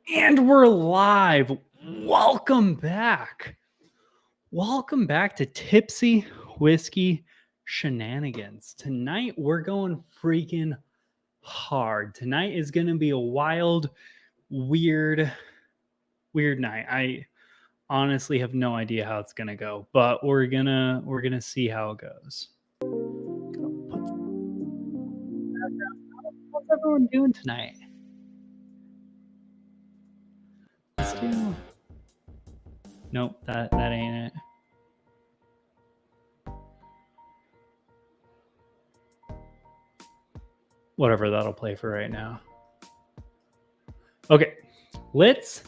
And we're live. Welcome back. Welcome back to Tipsy Whiskey Shenanigans. Tonight we're going freaking hard. Tonight is going to be a wild, weird night. I honestly have no idea how it's going to go, but we're going to see how it goes. What's everyone doing tonight? Let's do. Nope, that ain't it. Whatever, that'll play for right now. Okay, let's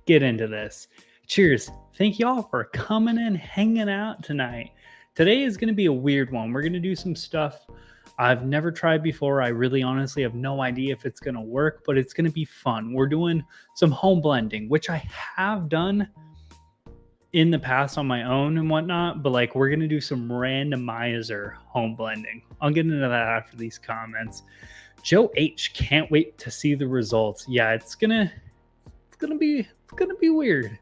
get into this. Cheers. Thank y'all for coming and hanging out tonight. Today is going to be a weird one. We're going to do some stuff I've never tried before. I really honestly have no idea if it's going to work, but it's going to be fun. We're doing some home blending, which I have done in the past on my own and whatnot, but like we're going to do some randomizer home blending. I'll get into that after these comments. Joe H can't wait to see the results. Yeah, it's gonna be weird.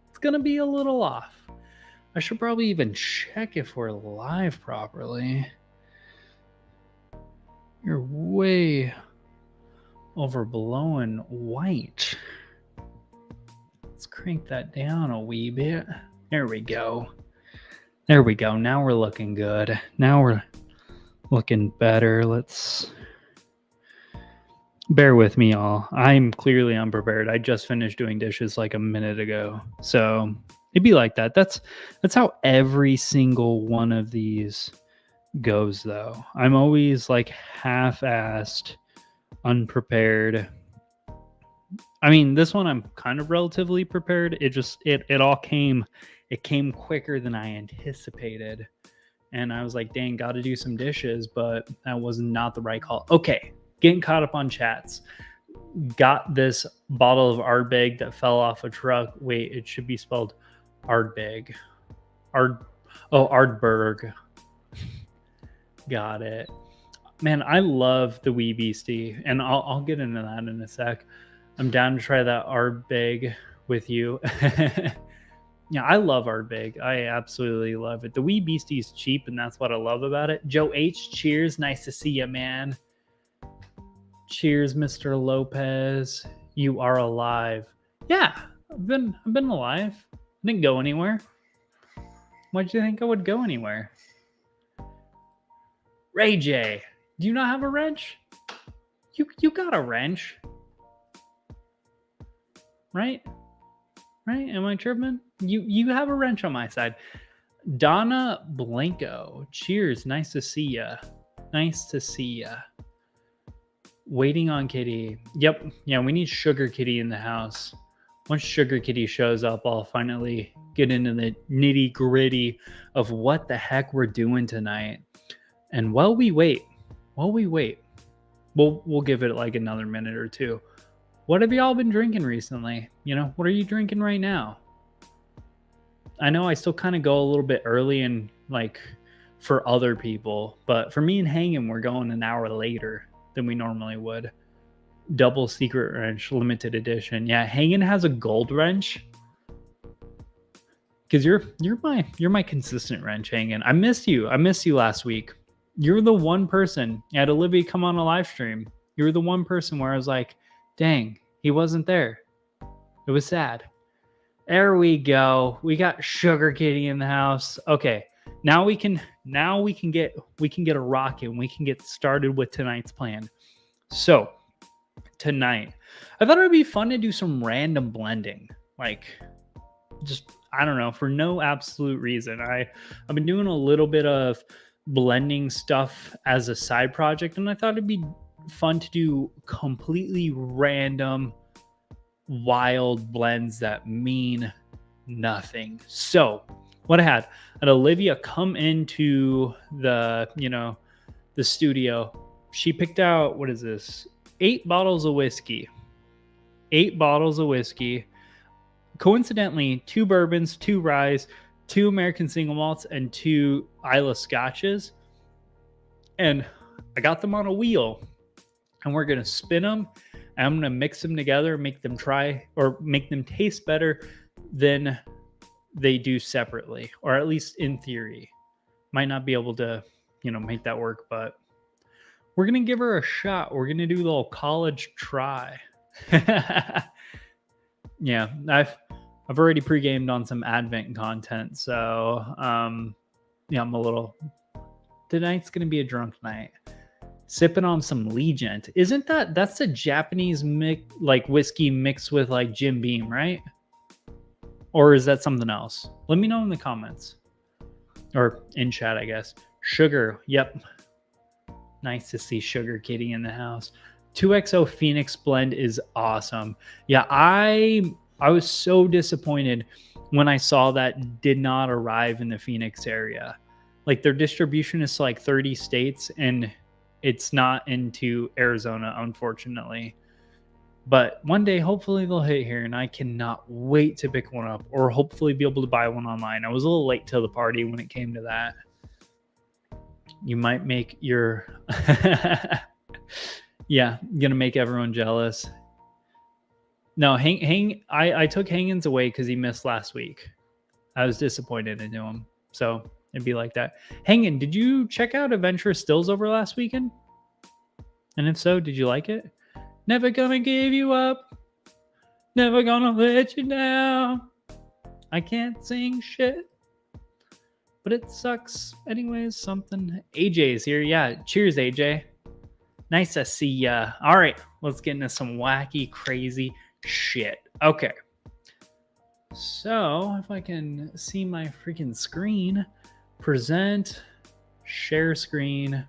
It's gonna be a little off. I should probably even check if we're live properly. You're way overblowing white. Let's crank that down a wee bit. There we go. There we go. Now we're looking good. Now we're looking better. Let's bear with me, all. I'm clearly unprepared. I just finished doing dishes like a minute ago. So it'd be like that. That's how every single one of these goes, though. I'm always like half-assed, unprepared. I mean, this one I'm kind of relatively prepared. It all came quicker than I anticipated. And I was like, dang, got to do some dishes, but that was not the right call. Okay, getting caught up on chats. Got this bottle of Ardbeg that fell off a truck. Wait, it should be spelled Ardbeg. Ardberg. Got it. Man, I love the Wee Beastie, and I'll get into that in a sec. I'm down to try that Ardbeg with you. Yeah, I love Ardbeg. I absolutely love it. The Wee Beastie is cheap, and that's what I love about it. Joe H, cheers. Nice to see you, man. Cheers, Mr. Lopez. You are alive. Yeah, I've been alive. I didn't go anywhere. Why'd you think I would go anywhere? Ray J, do you not have a wrench? You got a wrench. Right? Right? Am I tripping? You have a wrench on my side. Donna Blanco, cheers. Nice to see ya. Nice to see ya. Waiting on Kitty. Yep. Yeah, we need Sugar Kitty in the house. Once Sugar Kitty shows up, I'll finally get into the nitty gritty of what the heck we're doing tonight. And while we wait, we'll give it like another minute or two. What have y'all been drinking recently? You know, what are you drinking right now? I know I still kind of go a little bit early and like for other people, but for me and Hangin, we're going an hour later than we normally would. Double Secret Wrench limited edition. Yeah, Hangin has a gold wrench. Cause you're my consistent wrench, Hangin. I missed you last week. You're the one person. I had Olivia come on a live stream. You're the one person where I was like, dang, he wasn't there. It was sad. There we go. We got Sugar Kitty in the house. Okay, now we can get a rockin'. We can get started with tonight's plan. So tonight, I thought it would be fun to do some random blending. Like, just I don't know, for no absolute reason. I've been doing a little bit of blending stuff as a side project, and I thought it'd be fun to do completely random wild blends that mean nothing. So what I had Olivia come into the studio. She picked out, what is this, 8 bottles of whiskey. Coincidentally, 2 bourbons, 2 ryes, 2 American single malts, and 2 Islay scotches. And I got them on a wheel, and we're going to spin them I'm going to mix them together, make them taste better than they do separately, or at least in theory. Might not be able to, make that work, but we're going to give her a shot. We're going to do a little college try. Yeah, I've already pre-gamed on some Advent content, so yeah, I'm a little. Tonight's gonna be a drunk night. Sipping on some Legent. Isn't that's a Japanese whiskey mixed with like Jim Beam, right? Or is that something else? Let me know in the comments or in chat, I guess. Sugar. Yep. Nice to see Sugar Kitty in the house. 2XO Phoenix blend is awesome. Yeah, I was so disappointed when I saw that did not arrive in the Phoenix area. Like their distribution is to like 30 states and it's not into Arizona, unfortunately. But one day, hopefully they'll hit here and I cannot wait to pick one up or hopefully be able to buy one online. I was a little late to the party when it came to that. You might make your... Yeah, I'm gonna make everyone jealous. No, I took Hangins away because he missed last week. I was disappointed into him. So it'd be like that. Hangin, did you check out Adventure Stills over last weekend? And if so, did you like it? Never gonna give you up. Never gonna let you down. I can't sing shit, but it sucks. Anyways, something. AJ's here. Yeah, cheers, AJ. Nice to see ya. All right, let's get into some wacky, crazy shit. Okay. So, if I can see my freaking screen, present, share screen.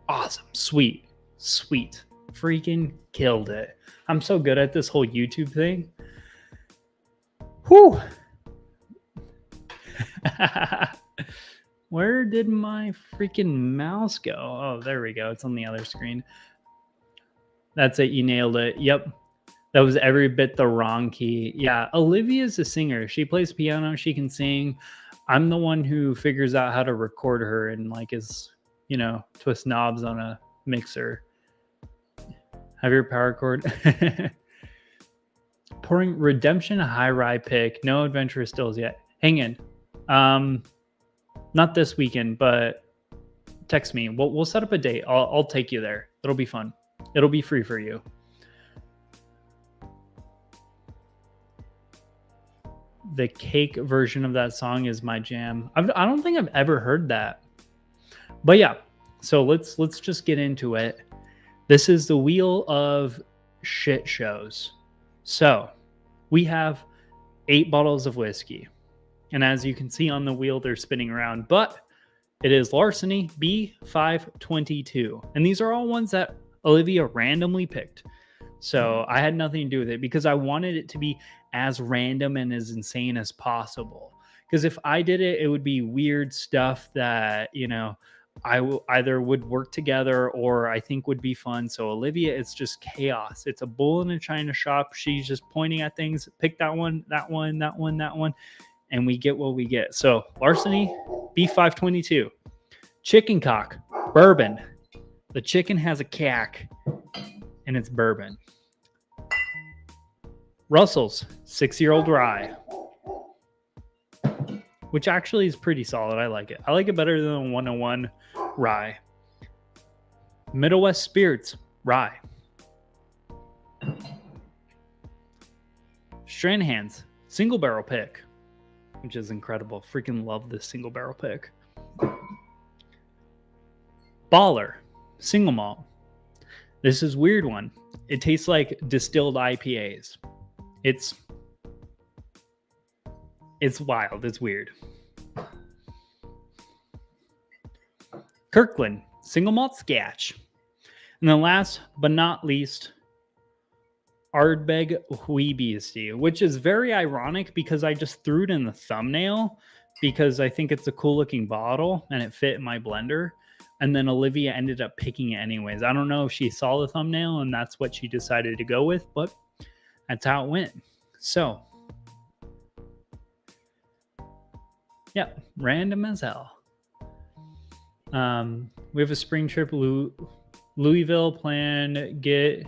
Awesome. Sweet. Sweet. Freaking killed it. I'm so good at this whole YouTube thing. Whew. Where did my freaking mouse go? Oh, there we go. It's on the other screen. That's it. You nailed it. Yep. That was every bit the wrong key. Yeah. Olivia's a singer. She plays piano. She can sing. I'm the one who figures out how to record her and like is, twist knobs on a mixer. Have your power cord. Pouring Redemption High Rye pick. No Adventure Stills yet. Hang in. Not this weekend, but text me. We'll set up a date. I'll take you there. It'll be fun. It'll be free for you. The cake version of that song is my jam. I don't think I've ever heard that. But yeah, so let's just get into it. This is the wheel of shit shows. So we have 8 bottles of whiskey. And as you can see on the wheel, they're spinning around. But it is Larceny B522. And these are all ones that Olivia randomly picked. So I had nothing to do with it because I wanted it to be as random and as insane as possible. Because if I did it, it would be weird stuff that, I either would work together or I think would be fun. So Olivia, it's just chaos. It's a bull in a china shop. She's just pointing at things. Pick that one, that one, that one, that one. And we get what we get. So Larceny B522. Chicken cock. Bourbon. The chicken has a cack. And it's bourbon. Russell's 6-year-old rye. Which actually is pretty solid. I like it. I like it better than the 101 rye. Middle West Spirits rye. Stranahan's single barrel pick, which is incredible. Freaking love this single barrel pick. Baller single malt. This is a weird one. It tastes like distilled IPAs. It's wild. It's weird. Kirkland single malt scotch. And then last but not least, Ardbeg Huibeastie, which is very ironic because I just threw it in the thumbnail because I think it's a cool looking bottle and it fit in my blender. And then Olivia ended up picking it anyways. I don't know if she saw the thumbnail and that's what she decided to go with, but That's how it went. So, yeah, random as hell. We have a spring trip, Louisville plan. Get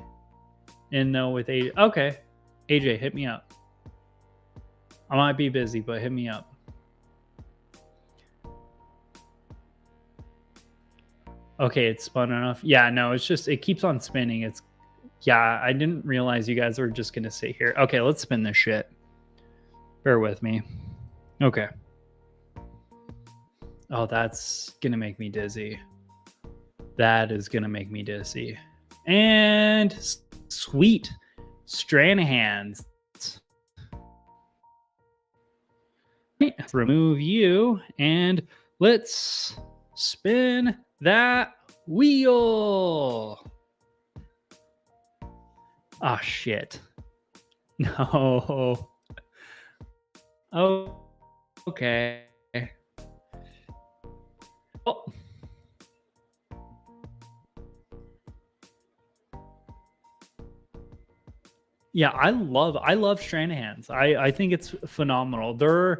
in though with AJ. Okay, AJ, hit me up. I might be busy, but hit me up. Okay, it's spun enough. Yeah, no, it's just it keeps on spinning. Yeah, I didn't realize you guys were just gonna sit here. Okay, let's spin this shit. Bear with me. Okay. Oh, that's gonna make me dizzy. That is gonna make me dizzy. And sweet Stranahan's. Remove you and let's spin that wheel. Oh shit. No. Oh, okay. Oh. Yeah, I love Stranahan's. I think it's phenomenal. I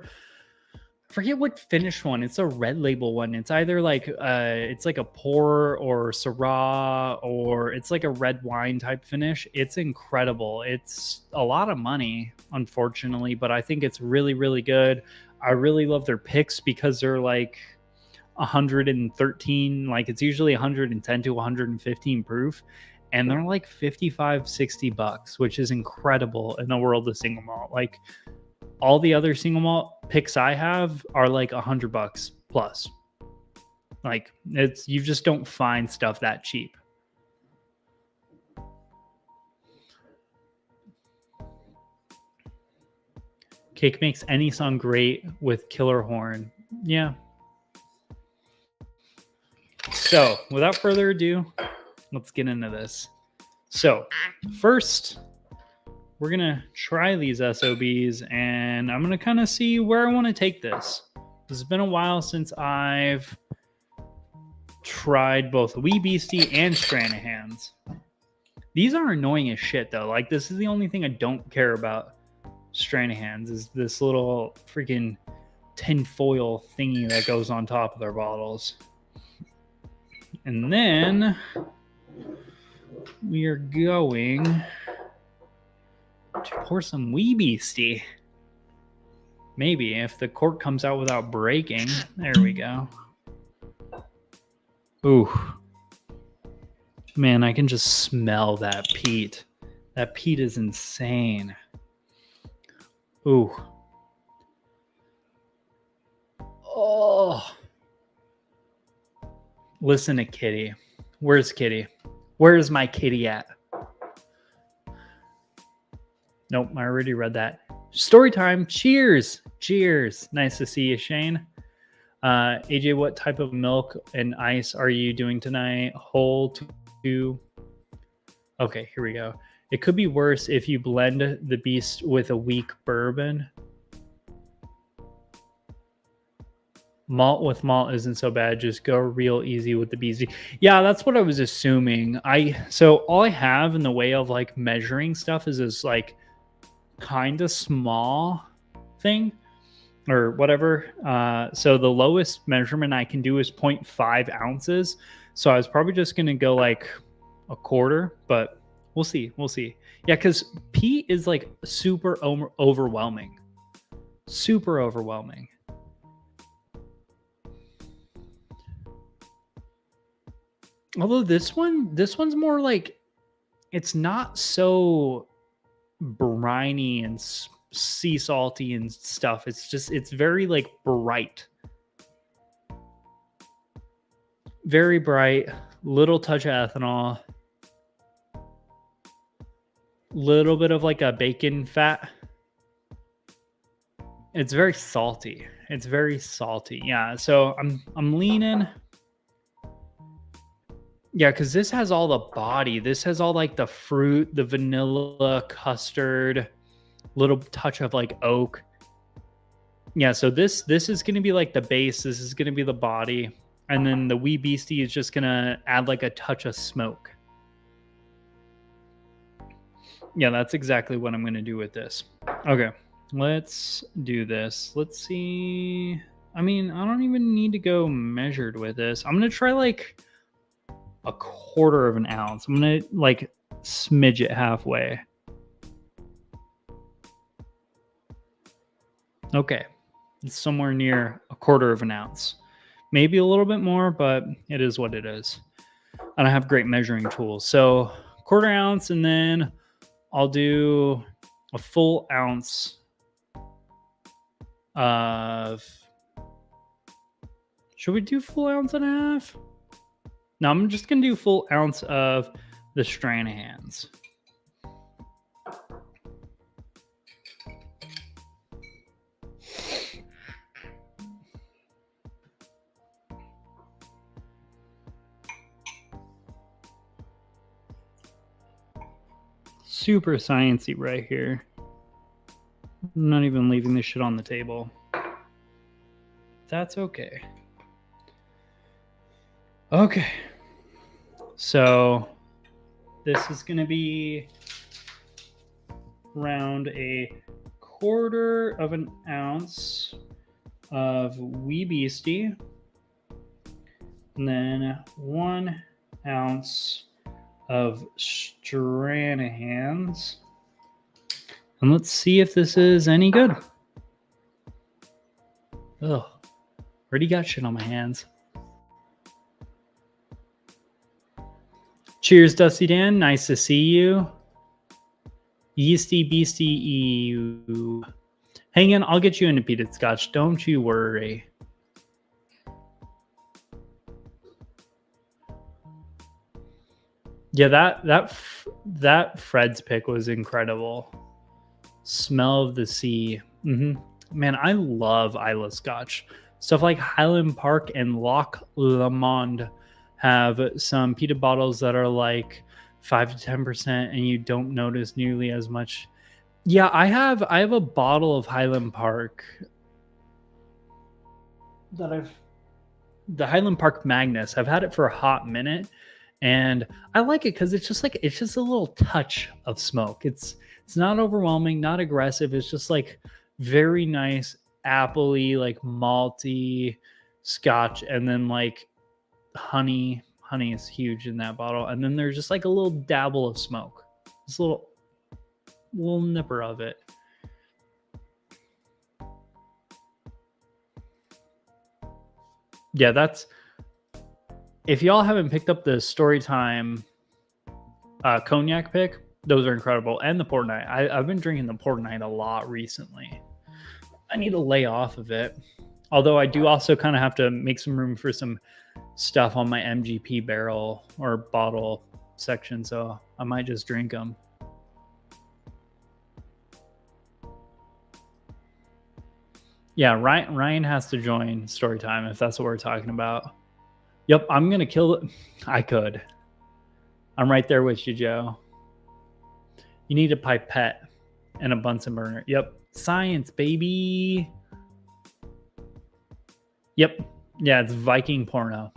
forget what finished one. It's a red label one. It's either like it's like a pour or Syrah, or it's like a red wine type finish. It's incredible. It's a lot of money, unfortunately, but I think it's really, really good. I really love their picks because they're like 113, like it's usually 110 to 115 proof, and they're like 55, 60 bucks, which is incredible in the world of single malt. Like all the other single malt picks I have are like $100 plus. Like you just don't find stuff that cheap. Cake makes any song great with killer horn. Yeah. So without further ado, let's get into this. So first, we're going to try these SOBs, and I'm going to kind of see where I want to take this. It's been a while since I've tried both Wee Beastie and Stranahan's. These are annoying as shit, though. Like, this is the only thing I don't care about Stranahan's is this little freaking tinfoil thingy that goes on top of their bottles. And then we are going to pour some Wee Beastie. Maybe if the cork comes out without breaking. There we go. Ooh. Man, I can just smell that peat. That peat is insane. Ooh. Oh. Listen to Kitty. Where's Kitty? Where's my kitty at? Nope, I already read that. Story time. Cheers. Cheers. Nice to see you, Shane. AJ, what type of milk and ice are you doing tonight? Whole two. Okay, here we go. It could be worse if you blend the beast with a weak bourbon. Malt with malt isn't so bad. Just go real easy with the beastie. Yeah, that's what I was assuming. So all I have in the way of like measuring stuff is this like kind of small thing or whatever. So the lowest measurement I can do is 0.5 ounces. So I was probably just going to go like a quarter, but we'll see. We'll see. Yeah, because peat is like super overwhelming. Super overwhelming. Although this one's more like, it's not so briny and sea salty and stuff. It's very like bright. Very bright, little touch of ethanol. Little bit of like a bacon fat. It's very salty. It's very salty. Yeah, so I'm leaning. Yeah, because this has all the body. This has all like the fruit, the vanilla, custard, little touch of like oak. Yeah, so this is going to be like the base. This is going to be the body. And then the Wee Beastie is just going to add like a touch of smoke. Yeah, that's exactly what I'm going to do with this. Okay, let's do this. Let's see. I mean, I don't even need to go measured with this. I'm going to try like a quarter of an ounce. I'm going to like smidge it halfway. Okay, it's somewhere near a quarter of an ounce. Maybe a little bit more, but it is what it is. And I have great measuring tools. So quarter ounce, and then I'll do a full ounce of. Should we do full ounce and a half? No, I'm just gonna do full ounce of the Stranahans. Super sciencey right here. I'm not even leaving this shit on the table. That's okay. Okay. So this is going to be around a quarter of an ounce of Wee Beastie. And then 1 ounce of Stranahans. And let's see if this is any good. Ugh. Already got shit on my hands. Cheers, Dusty Dan. Nice to see you. Yeasty Beastie EU. Hang in, I'll get you into peated scotch. Don't you worry. Yeah, that Fred's pick was incredible. Smell of the sea. Man, I love Isla Scotch. Stuff like Highland Park and Loch Lomond have some peated bottles that are like 5 to 10%, and you don't notice nearly as much. Yeah, I have a bottle of Highland Park that the Highland Park Magnus. I've had it for a hot minute, and I like it because it's just a little touch of smoke. It's not overwhelming, not aggressive. It's just like very nice, appley, like malty scotch, and then like honey. Honey is huge in that bottle, and then there's just like a little dabble of smoke, just a little nipper of it. Yeah, that's. If y'all haven't picked up the Storytime cognac pick, those are incredible, and the port night. I've been drinking the port night a lot recently. I need to lay off of it. Although I do also kind of have to make some room for some stuff on my MGP barrel or bottle section, so I might just drink them. Yeah, Ryan has to join Storytime if that's what we're talking about. Yep, I'm gonna kill it. I could. I'm right there with you, Joe. You need a pipette and a Bunsen burner. Yep, science, baby. Yep. Yeah, it's Viking porno.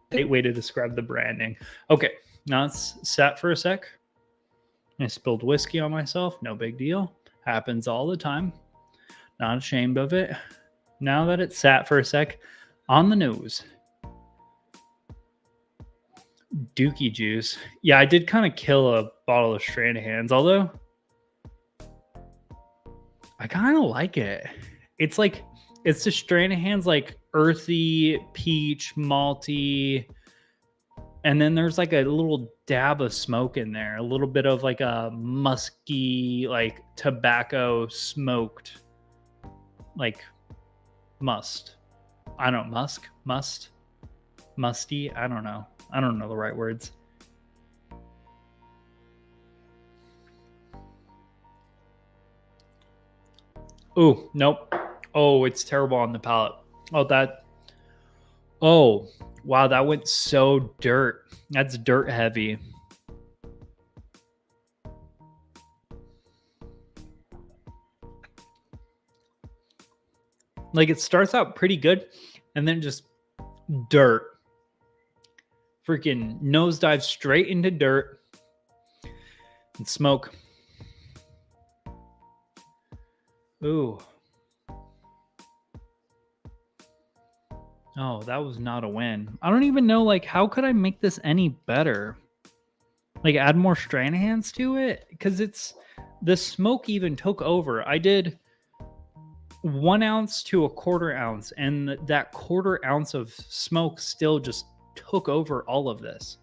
Great way to describe the branding. Okay, now it's sat for a sec. I spilled whiskey on myself. No big deal. Happens all the time. Not ashamed of it. Now that it's sat for a sec, on the nose. Dookie juice. Yeah, I did kind of kill a bottle of Stranahans, although I kind of like it. It's like, it's the Stranahans like earthy, peach, malty, and then there's like a little dab of smoke in there, a little bit of like a musky, like tobacco smoked, like must. I don't know, musty. I don't know the right words. Ooh, nope. Oh, it's terrible on the palate. Oh, wow, that went so dirt. That's dirt heavy. Like it starts out pretty good and then just dirt. Freaking nosedive straight into dirt. and smoke. Ooh. Oh, that was not a win. I don't even know, like, how could I make this any better? Like, add more Stranahans to it? Because the smoke even took over. I did 1 ounce to a quarter ounce, and that quarter ounce of smoke still just took over all of this.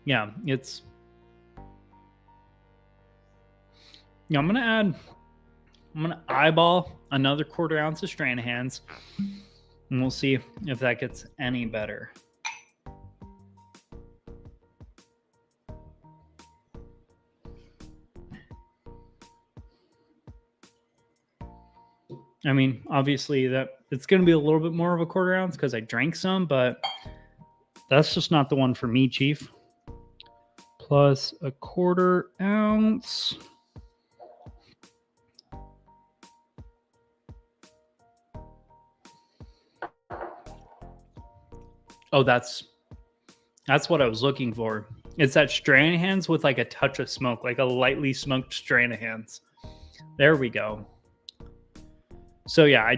Yeah, I'm gonna eyeball another quarter ounce of Stranahans, and we'll see if that gets any better. I mean, obviously that it's going to be a little bit more of a quarter ounce because I drank some, but that's just not the one for me, Chief. Plus a quarter ounce. Oh, that's what I was looking for. It's that Stranahans with like a touch of smoke, like a lightly smoked Stranahans. There we go. So yeah,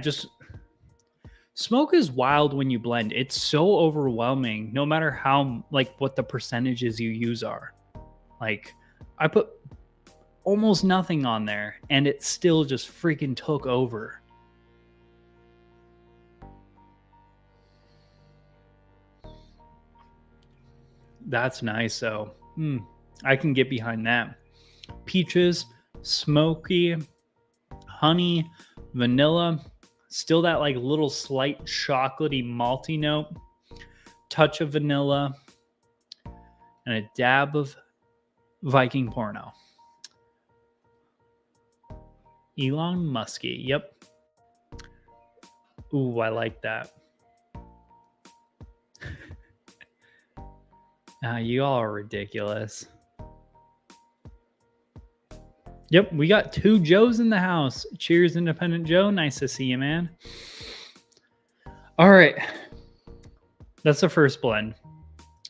smoke is wild when you blend. It's so overwhelming, no matter how, like, what the percentages you use are. Like, I put almost nothing on there, and it still just freaking took over. That's nice, though. I can get behind that. Peaches, smoky, honey, vanilla, still that like little slight chocolatey malty note, touch of vanilla, and a dab of Viking Porno. Elon Muskie. Yep. Ooh, I like that. You all are ridiculous. Yep, we got 2 Joes in the house. Cheers, Independent Joe. Nice to see you, man. All right. That's the first blend.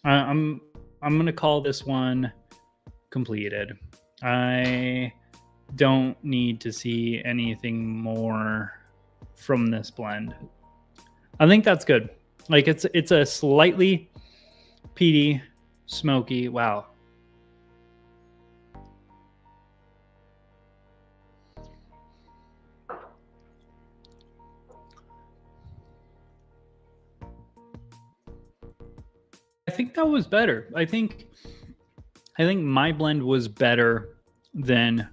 I'm going to call this one completed. I don't need to see anything more from this blend. I think that's good. Like, it's a slightly peaty, smoky. Wow. I think that was better. I think my blend was better than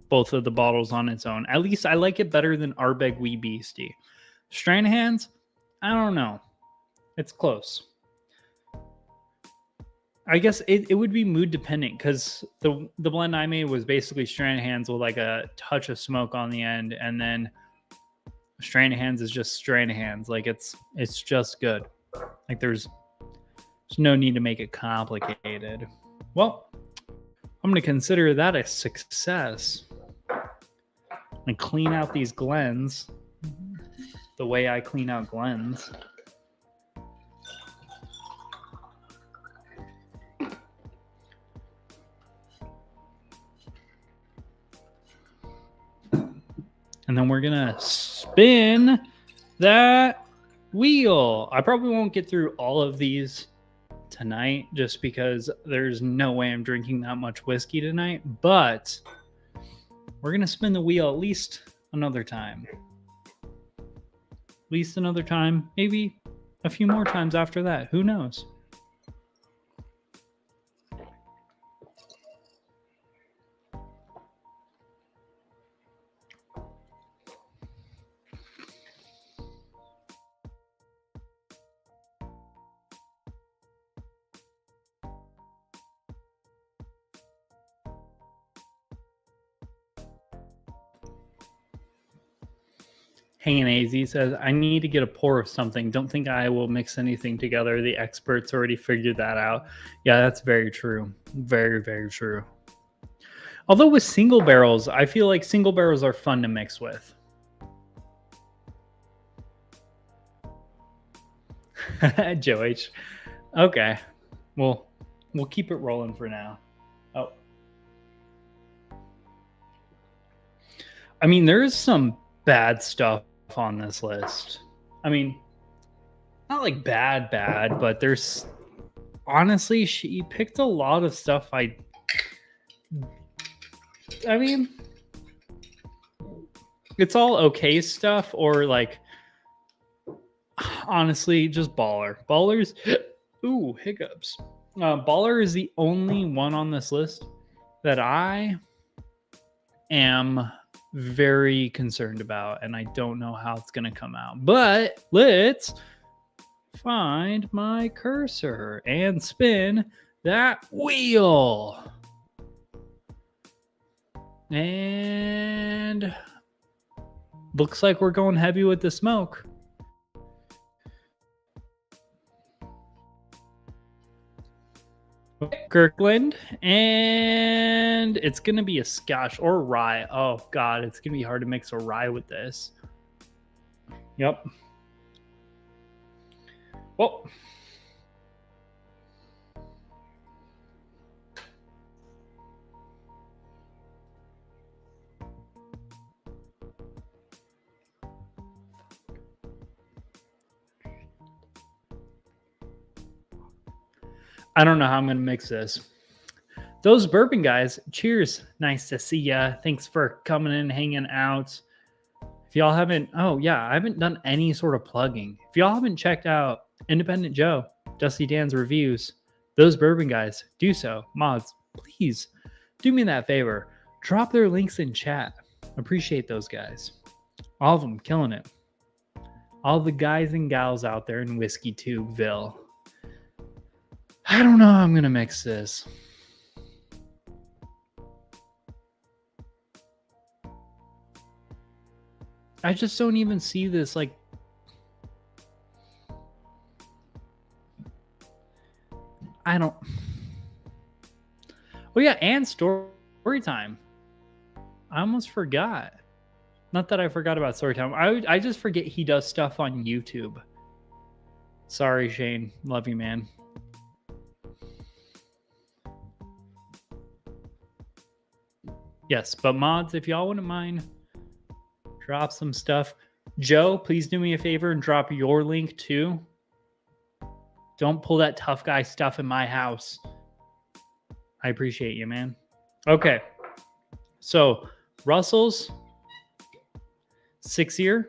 both of the bottles on its own. At least I like it better than Ardbeg Wee Beastie. Stranahans, I don't know. It's close. I guess it would be mood dependent because the blend I made was basically Stranahans with like a touch of smoke on the end, and then Stranahans is just Stranahans. Like it's just good. Like there's no need to make it complicated. Well, I'm going to consider that a success and clean out these Glens the way I clean out Glens. And then we're going to spin that wheel. I probably won't get through all of these tonight just because there's no way I'm drinking that much whiskey tonight, but we're going to spin the wheel at least another time. At least another time, maybe a few more times after that. Who knows? Hanging AZ says, I need to get a pour of something. Don't think I will mix anything together. The experts already figured that out. Yeah, that's very true. Very, very true. Although with single barrels, I feel like single barrels are fun to mix with. Joe H. Okay. Well, we'll keep it rolling for now. Oh. I mean, there's some bad stuff on this list. I mean, not like bad, but there's honestly, she picked a lot of stuff I mean, it's all okay stuff or like honestly just ballers. Ooh, hiccups. Baller is the only one on this list that I am very concerned about, and I don't know how it's gonna come out. But let's find my cursor and spin that wheel. And looks like we're going heavy with the smoke. Kirkland, and it's gonna be a scotch or rye. Oh god, it's gonna be hard to mix a rye with this. Yep. Well, I don't know how I'm gonna mix this. Those bourbon guys, cheers. Nice to see ya. Thanks for coming in, hanging out. If y'all haven't, oh yeah, I haven't done any sort of plugging. If y'all haven't checked out Independent Joe, Dusty Dan's reviews, those bourbon guys, do so. Mods, please do me that favor. Drop their links in chat. Appreciate those guys. All of them killing it. All the guys and gals out there in Whiskey Tubeville. I don't know how I'm going to mix this. I just don't even see this like I don't. Oh yeah, and story time. I almost forgot. Not that I forgot about story time. I just forget he does stuff on YouTube. Sorry, Shane. Love you, man. Yes, but mods, if y'all wouldn't mind, drop some stuff. Joe, please do me a favor and drop your link too. Don't pull that tough guy stuff in my house. I appreciate you, man. Okay. So, Russell's 6-year,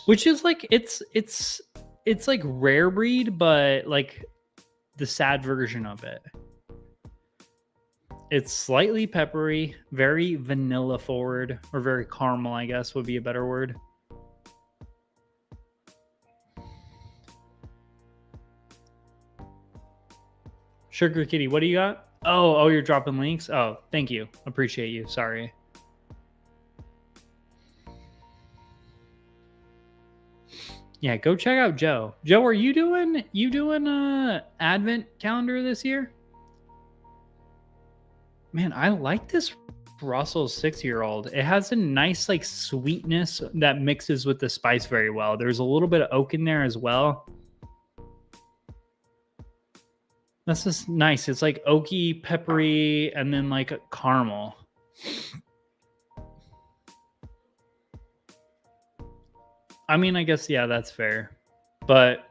which is like it's like rare breed, but like the sad version of it. It's slightly peppery, very vanilla forward, or very caramel, I guess would be a better word. Sugar Kitty, what do you got? Oh, you're dropping links? Oh, thank you. Appreciate you. Sorry. Yeah, go check out Joe. Joe, are you doing advent calendar this year? Man, I like this Russell 6-year-old. It has a nice like sweetness that mixes with the spice very well. There's a little bit of oak in there as well. That's just nice. It's like oaky, peppery, and then like a caramel. I mean, I guess, yeah, that's fair. But,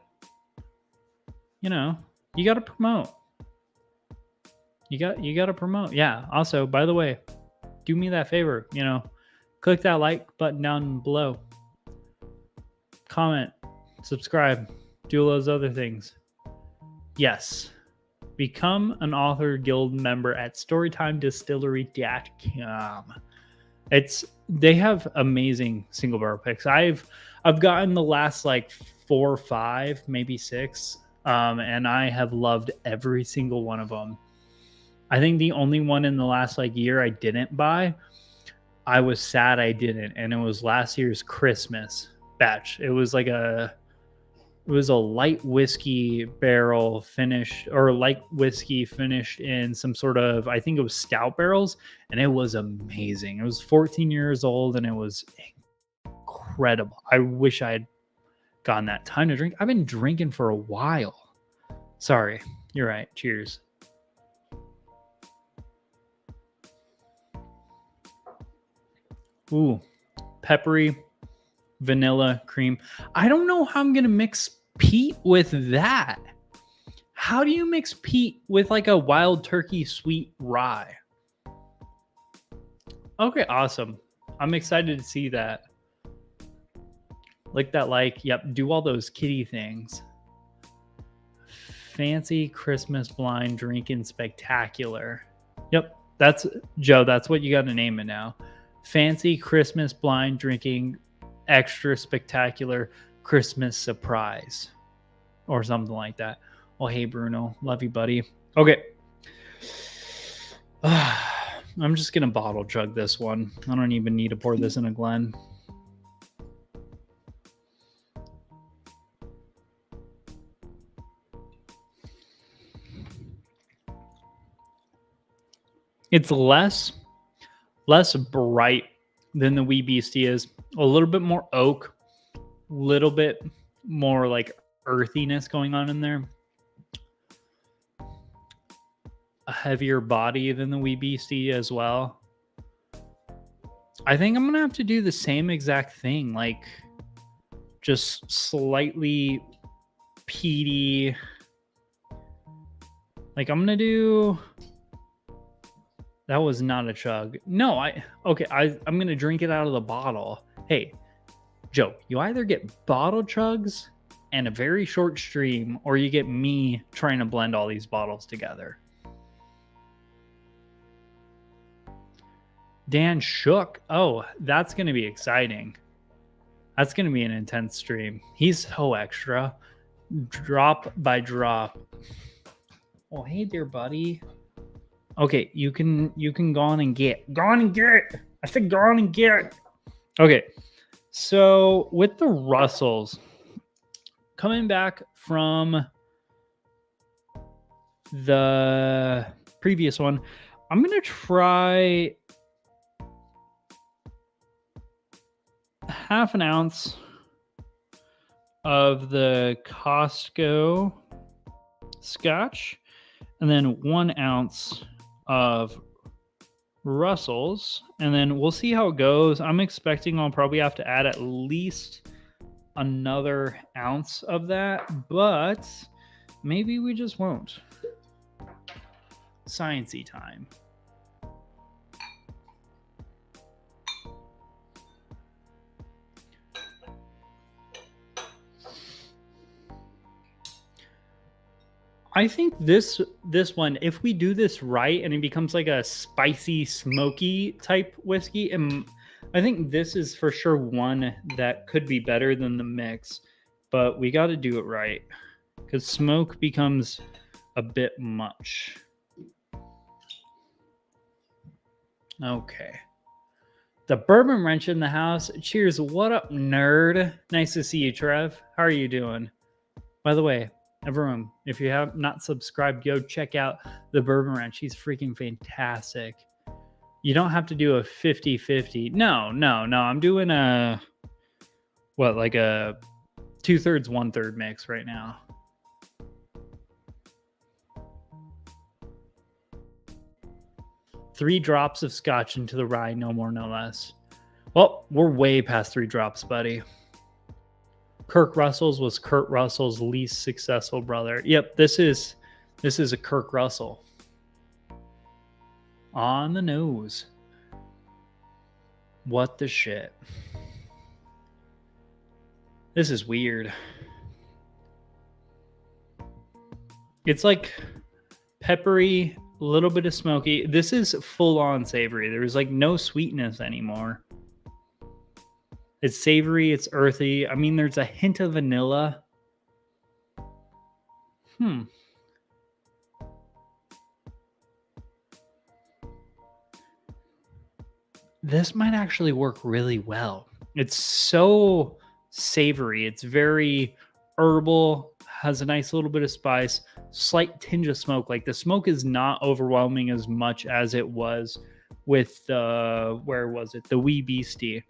you know, you got to promote. You got to promote. Yeah. Also, by the way, do me that favor, you know, click that like button down below. Comment, subscribe, do all those other things. Yes. Become an author guild member at storytimedistillery.com. They have amazing single barrel picks. I've gotten the last like 4 or 5, maybe 6, and I have loved every single one of them. I think the only one in the last like year I didn't buy, I was sad I didn't, and it was last year's Christmas batch. It was a light whiskey barrel finished, or light whiskey finished in some sort of, I think it was stout barrels, and it was amazing. It was 14 years old, and it was incredible. I wish I had gotten that time to drink. I've been drinking for a while. Sorry, you're right. Cheers. Ooh, peppery, vanilla cream. I don't know how I'm going to mix peat with that. How do you mix peat with like a wild turkey sweet rye? Okay, awesome. I'm excited to see that. Like that, like, yep, do all those kitty things. Fancy Christmas blind drinking spectacular. Yep, that's Joe. That's what you got to name it now. Fancy Christmas blind drinking extra spectacular Christmas surprise or something like that. Well, hey, Bruno. Love you, buddy. Okay. I'm just going to bottle chug this one. I don't even need to pour this in a Glen. It's less bright than the Wee Beastie is. A little bit more oak, a little bit more like earthiness going on in there. A heavier body than the Wee Beastie as well. I think I'm going to have to do the same exact thing, like just slightly peaty. Like I'm going to do... That was not a chug. No, I'm going to drink it out of the bottle. Hey, Joe, you either get bottle chugs and a very short stream, or you get me trying to blend all these bottles together. Dan shook. Oh, that's going to be exciting. That's going to be an intense stream. He's so extra. Drop by drop. Oh, hey there, buddy. Okay, you can go on and get. Go on and get. I said go on and get. Okay, so with the Russells, coming back from the previous one, I'm going to try half an ounce of the Costco Scotch and then 1 ounce of Russell's, and then we'll see how it goes. I'm expecting I'll probably have to add at least another ounce of that, but maybe we just won't. Sciencey time. I think this one, if we do this right and it becomes like a spicy, smoky type whiskey, and I think this is for sure one that could be better than the mix, but we got to do it right because smoke becomes a bit much. Okay. The Bourbon Wrench in the house. Cheers. What up, nerd? Nice to see you, Trev. How are you doing? By the way, everyone, if you have not subscribed, go check out the Bourbon Wrench. He's freaking fantastic. You don't have to do a 50-50. No. I'm doing like a 2/3, 1/3 mix right now. Three drops of scotch into the rye, no more, no less. Well, we're way past 3 drops, buddy. Kirk Russell's was Kurt Russell's least successful brother. Yep, this is a Kirk Russell. On the nose. What the shit? This is weird. It's like peppery, a little bit of smoky. This is full on savory. There's like no sweetness anymore. It's savory, it's earthy. I mean, there's a hint of vanilla. This might actually work really well. It's so savory. It's very herbal, has a nice little bit of spice, slight tinge of smoke. Like the smoke is not overwhelming as much as it was with the, where was it? The Wee Beastie.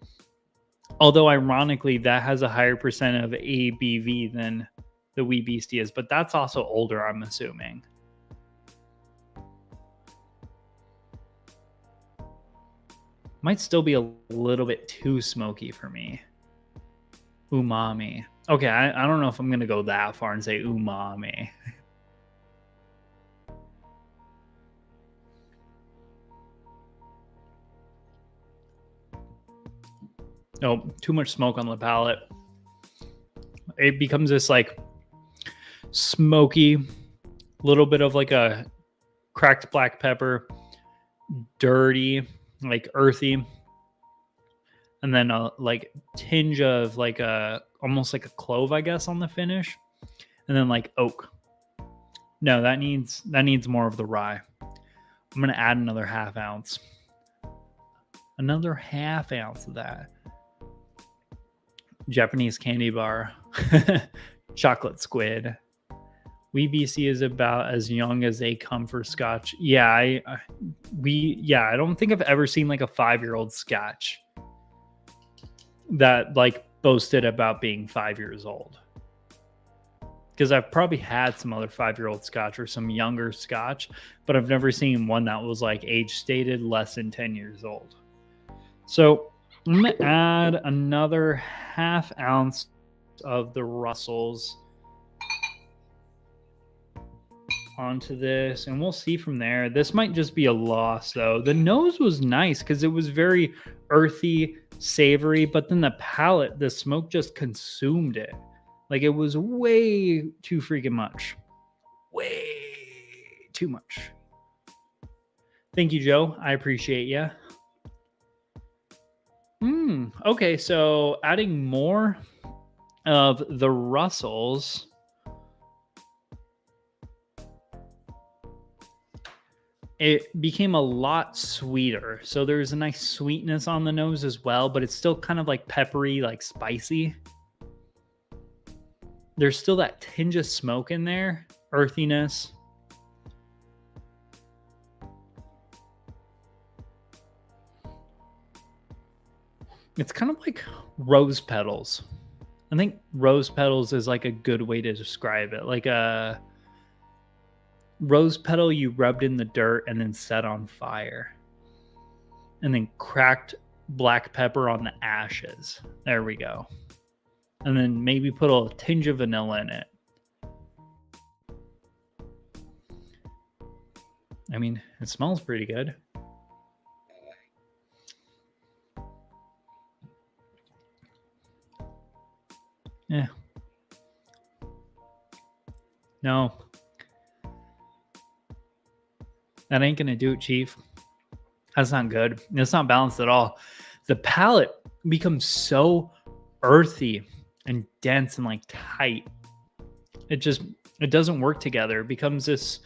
Although ironically, that has a higher percent of ABV than the Wee Beastie is, but that's also older, I'm assuming. Might still be a little bit too smoky for me. Umami. Okay, I don't know if I'm gonna go that far and say umami. Oh, too much smoke on the palate. It becomes this like smoky, little bit of like a cracked black pepper, dirty, like earthy, and then a like tinge of like a almost like a clove, I guess, on the finish, and then like oak. No, that needs more of the rye. I'm gonna add another half ounce. Another half ounce of that. Japanese candy bar. Chocolate squid. Wee BC is about as young as they come for Scotch. Yeah, I don't think I've ever seen like a 5-year-old Scotch that like boasted about being 5 years old. Because I've probably had some other 5-year-old Scotch or some younger Scotch, but I've never seen one that was like age stated less than 10 years old. So I'm going to add another half ounce of the Russells onto this, and we'll see from there. This might just be a loss, though. The nose was nice because it was very earthy, savory, but then the palate, the smoke just consumed it. Like, it was way too freaking much. Way too much. Thank you, Joe. I appreciate you. Okay, so adding more of the Russells. It became a lot sweeter. So there's a nice sweetness on the nose as well, but it's still kind of like peppery, like spicy. There's still that tinge of smoke in there, earthiness. It's kind of like rose petals. I think rose petals is like a good way to describe it. Like a rose petal you rubbed in the dirt and then set on fire. And then cracked black pepper on the ashes. There we go. And then maybe put a tinge of vanilla in it. I mean, it smells pretty good. Yeah. No. That ain't gonna do it, Chief. That's not good. It's not balanced at all. The palate becomes so earthy and dense and like tight. It doesn't work together. It becomes this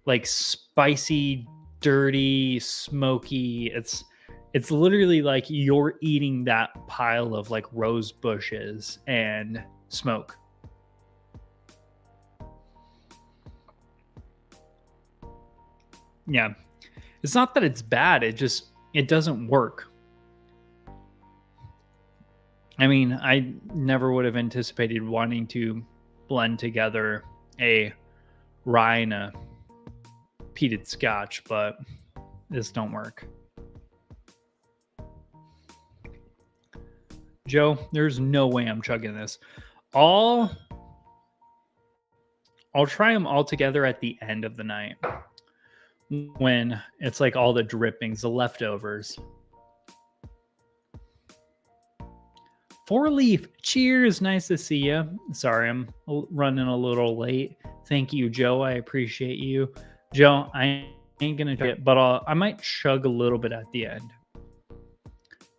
like spicy, dirty, smoky. It's literally like you're eating that pile of like rose bushes and smoke. Yeah. It's not that it's bad, it doesn't work. I mean, I never would have anticipated wanting to blend together a rye and a peated Scotch, but this don't work. Joe, there's no way I'm chugging this. I'll try them all together at the end of the night when it's like all the drippings, the leftovers. 4-Leaf, cheers. Nice to see you. Sorry, I'm running a little late. Thank you, Joe. I appreciate you. Joe, I ain't going to chug it, but I might chug a little bit at the end.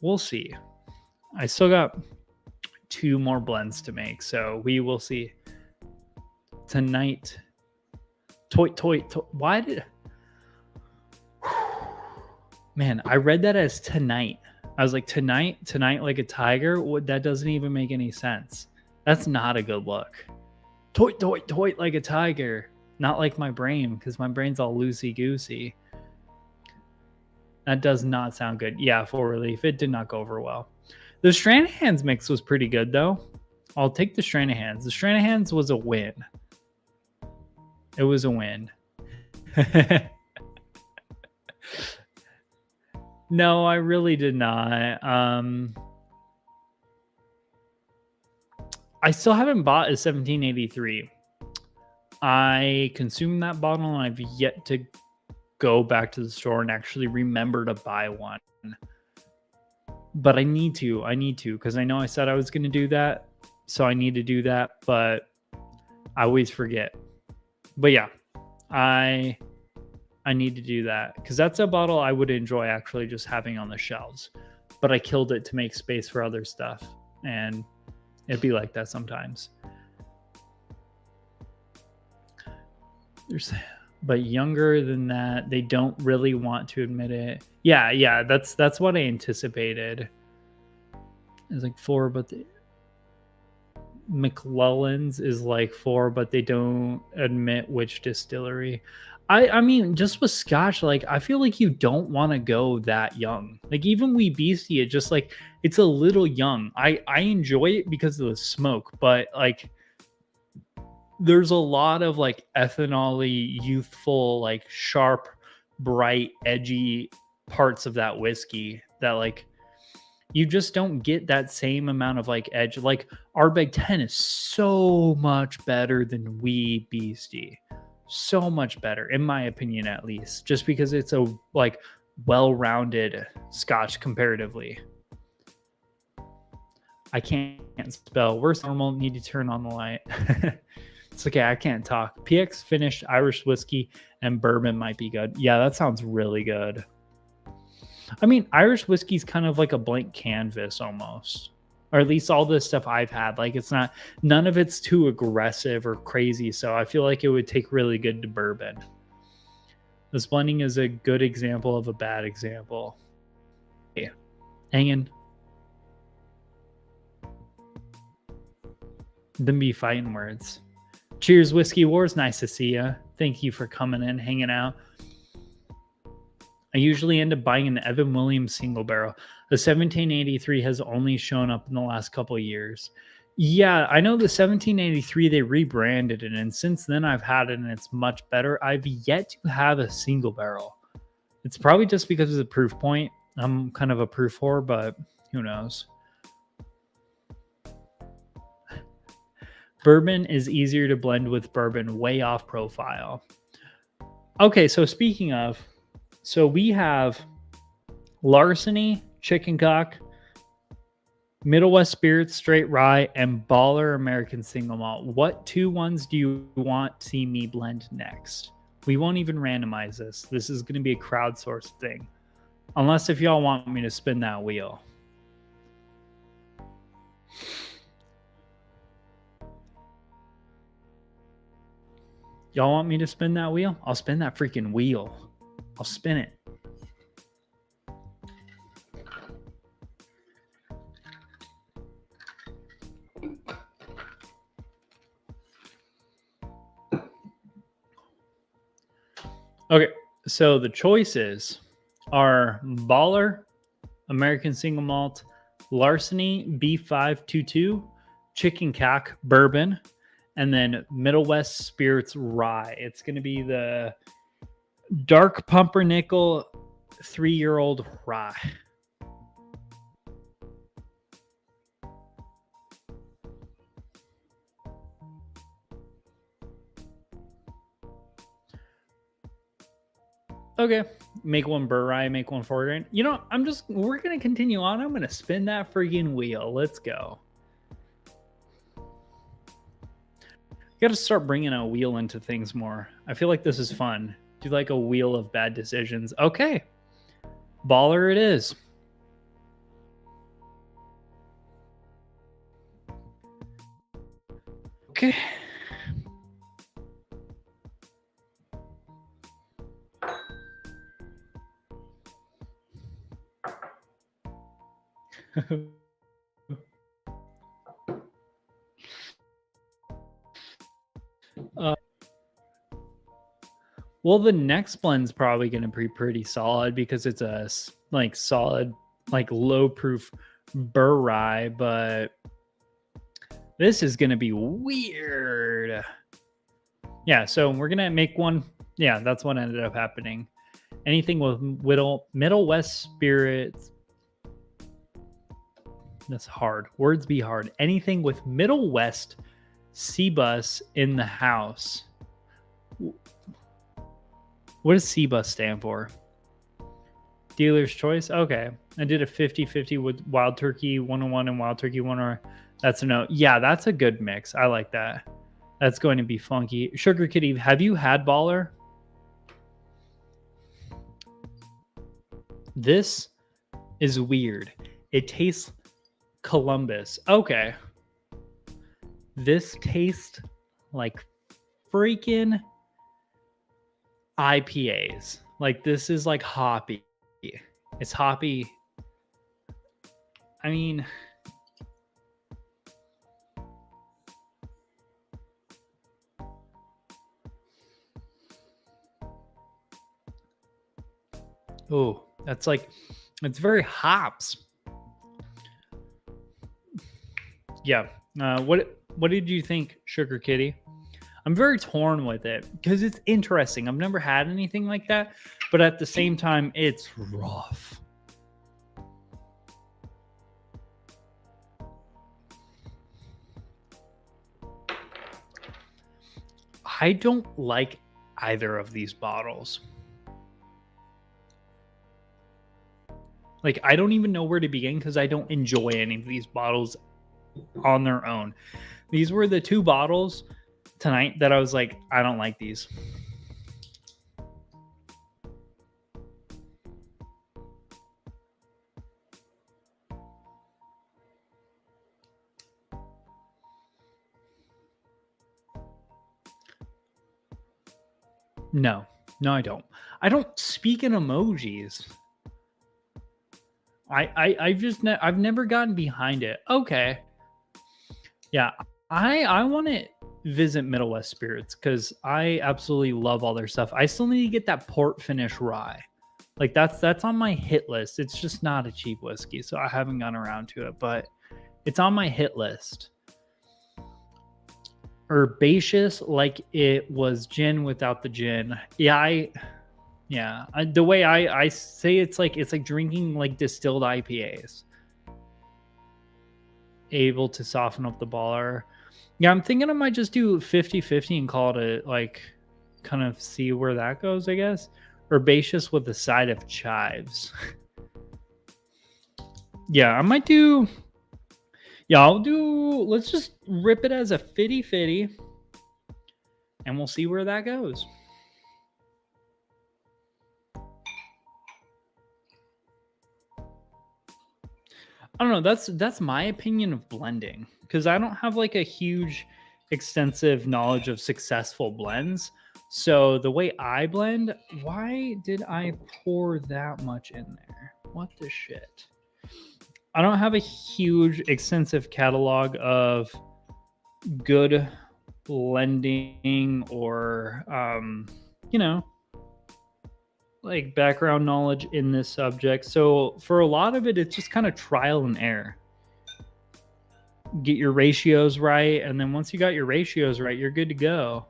We'll see. I still got 2 more blends to make, so we will see. Tonight. Toy. Why did... Man, I read that as tonight. I was like, tonight like a tiger? That doesn't even make any sense. That's not a good look. Toy like a tiger. Not like my brain, because my brain's all loosey-goosey. That does not sound good. Yeah, 4-Leaf. It did not go over well. The Stranahan's mix was pretty good, though. I'll take the Stranahan's. The Stranahan's was a win. It was a win. No, I really did not. I still haven't bought a 1783. I consumed that bottle and I've yet to go back to the store and actually remember to buy one. But I need to because I know I said I was going to do that. So I need to do that, but I always forget. But yeah, I need to do that because that's a bottle I would enjoy actually just having on the shelves. But I killed it to make space for other stuff. And it'd be like that sometimes. But younger than that, they don't really want to admit it. Yeah, that's what I anticipated. It's like 4, but McClellan's is like 4, but they don't admit which distillery. I mean, just with Scotch, like I feel like you don't want to go that young. Like even Wee Beastie, it just like it's a little young. I enjoy it because of the smoke, but like there's a lot of like ethanol-y, youthful, like sharp, bright, edgy parts of that whiskey that like you just don't get that same amount of like edge. Like Ardbeg 10 is so much better than Wee Beastie. So much better, in my opinion, at least, just because it's a like well-rounded Scotch comparatively. I can't spell. Where's normal? Need to turn on the light. It's okay. I can't talk. PX finished Irish whiskey and bourbon might be good. Yeah, that sounds really good. I mean, Irish whiskey is kind of like a blank canvas almost, or at least all the stuff I've had. Like it's not, none of it's too aggressive or crazy. So I feel like it would take really good to bourbon. This blending is a good example of a bad example. Yeah. Hanging. Them be fighting words. Cheers, Whiskey Wars. Nice to see you. Thank you for coming in, hanging out. I usually end up buying an Evan Williams single barrel. The 1783 has only shown up in the last couple of years. Yeah, I know the 1783, they rebranded it, and since then I've had it and it's much better. I've yet to have a single barrel. It's probably just because of the proof point. I'm kind of a proof whore, but who knows? Bourbon is easier to blend with bourbon, way off profile. Okay, so speaking of, so we have Larceny, Chicken Cock, Middle West Spirits, Straight Rye, and Baller American Single Malt. What 2 ones do you want to see me blend next? We won't even randomize this. This is going to be a crowdsourced thing. Unless if y'all want me to spin that wheel. Y'all want me to spin that wheel? I'll spin that freaking wheel. I'll spin it. Okay, so the choices are Baller, American Single Malt, Larceny, B522, Chicken Cock, Bourbon, and then Middle West Spirits Rye. It's going to be the Dark Pumpernickel 3-year-old rye. Okay, make one burr rye, make one 4 grain. You know, we're going to continue on. I'm going to spin that friggin' wheel. Let's go. Got to start bringing a wheel into things more. I feel like this is fun. Do like a wheel of bad decisions. Okay. Baller it is. Okay. Well, the next blend's probably going to be pretty solid because it's a like solid, like low proof burr rye, but this is going to be weird. Yeah, so we're going to make one. Yeah, that's what ended up happening. Anything with Middle West spirits. That's hard. Words be hard. Anything with Middle West CBUS in the house. What does CBUS stand for? Dealer's choice? Okay. I did a 50-50 with Wild Turkey 101 and Wild Turkey 101. That's a no. Yeah, that's a good mix. I like that. That's going to be funky. Sugar Kitty, have you had Baller? This is weird. It tastes Columbus. Okay. This tastes like freaking IPAs. Like, this is like hoppy. It's hoppy. I mean, oh, that's like, it's very hops. Yeah. What did you think, Sugar Kitty? I'm very torn with it because it's interesting. I've never had anything like that, but at the same time, it's rough. I don't like either of these bottles. Like, I don't even know where to begin because I don't enjoy any of these bottles on their own. These were the two bottles tonight that I was like, I don't like these. No, I don't. I don't speak in emojis. I've never gotten behind it. Okay. Yeah, I want to visit Middle West Spirits because I absolutely love all their stuff. I still need to get that port finish rye. Like, that's on my hit list. It's just not a cheap whiskey, so I haven't gone around to it, but it's on my hit list. Herbaceous, like it was gin without the gin. Yeah, the way I say it's like drinking like distilled IPAs. Able to soften up the baller. Yeah, I'm thinking I might just do 50-50 and call it a, like, kind of see where that goes, I guess. Herbaceous with a side of chives. Yeah, I might do. Yeah, I'll do. Let's just rip it as a 50-50 and we'll see where that goes. I don't know. That's my opinion of blending because I don't have like a huge, extensive knowledge of successful blends. So the way I blend, why did I pour that much in there? What the shit? I don't have a huge, extensive catalog of good blending or, like background knowledge in this subject. So for a lot of it, it's just kind of trial and error. Get your ratios right, and then once you got your ratios right, you're good to go.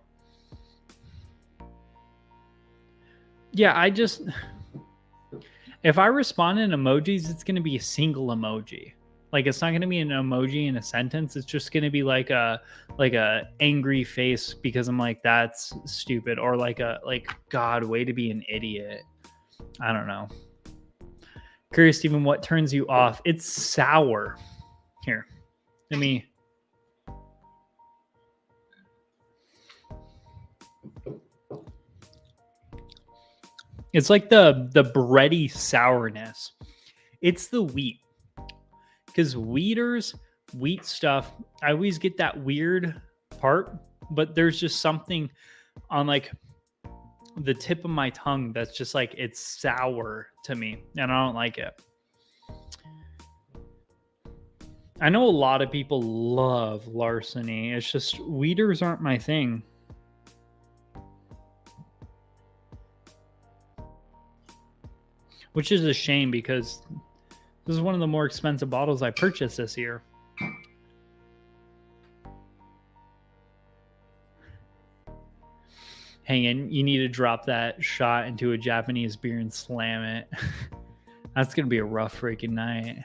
Yeah, if I respond in emojis, it's going to be a single emoji. Like, it's not going to be an emoji in a sentence. It's just going to be like a angry face because I'm like, that's stupid, or like God, way to be an idiot. I don't know. Curious, Stephen, what turns you off? It's sour. Here, let me. It's like the bready sourness. It's the wheat. Because wheat stuff, I always get that weird part, but there's just something on like the tip of my tongue that's just like, it's sour to me, and I don't like it. I know a lot of people love Larceny. It's just wheaters aren't my thing. Which is a shame because This is one of the more expensive bottles I purchased this year. Hang in, you need to drop that shot into a Japanese beer and slam it. That's going to be a rough freaking night.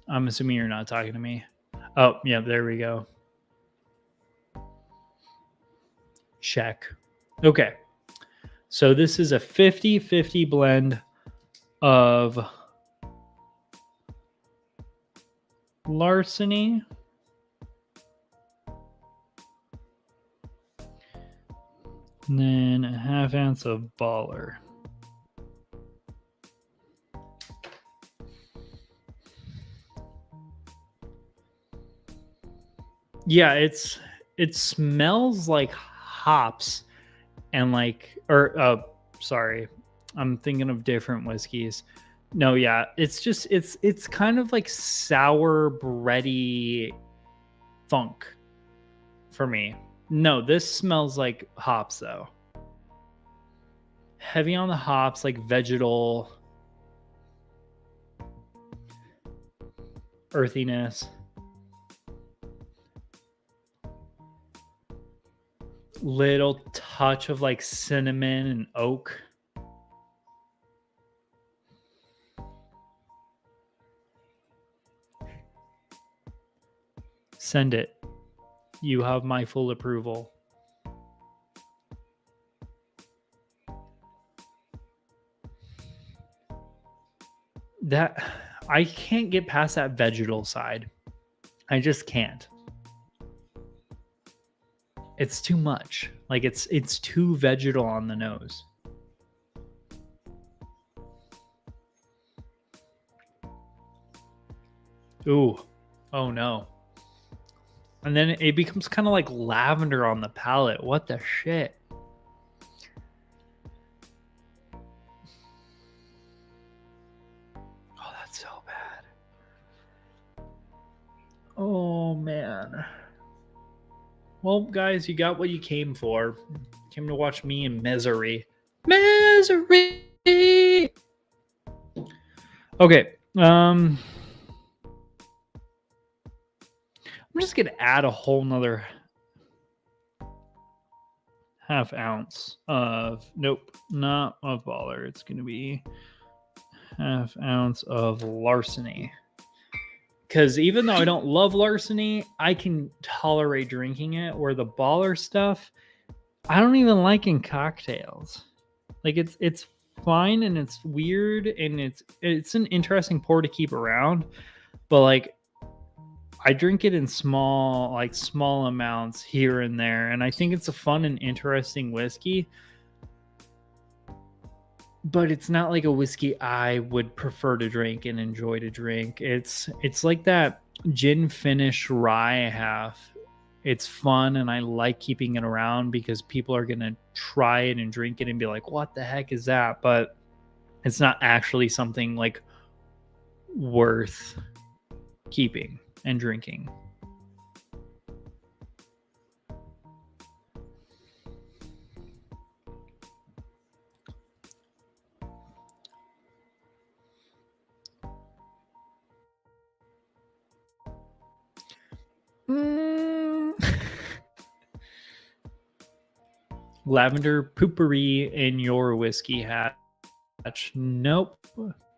I'm assuming you're not talking to me. Oh, yeah, there we go. Check. Okay. So this is a 50-50 blend of Larceny, and then a half ounce of Baller. Yeah, it smells like hops and like, or sorry, I'm thinking of different whiskeys. No, yeah, it's kind of like sour bready funk for me. No, this smells like hops though. Heavy on the hops, like vegetal earthiness. Little touch of like cinnamon and oak. Send it. You have my full approval. That I can't get past that vegetal side. I just can't. It's too much. Like it's too vegetal on the nose. Ooh. Oh no. And then it becomes kind of like lavender on the palate. What the shit? Oh, that's so bad. Oh man. Well, guys, you got what you came for. Came to watch me in misery. Misery. Okay. I'm just gonna add a whole nother half ounce of not of Baller. It's gonna be half ounce of Larceny. Because even though I don't love Larceny, I can tolerate drinking it. Where the Baller stuff, I don't even like in cocktails. Like it's fine and it's weird and it's an interesting pour to keep around, but like I drink it in small amounts here and there, and I think it's a fun and interesting whiskey. But it's not like a whiskey I would prefer to drink and enjoy to drink. It's like that gin finish rye I have. It's fun and I like keeping it around because people are gonna try it and drink it and be like, "What the heck is that?" But it's not actually something like worth keeping and drinking. Lavender poopery in your whiskey hatch. Nope.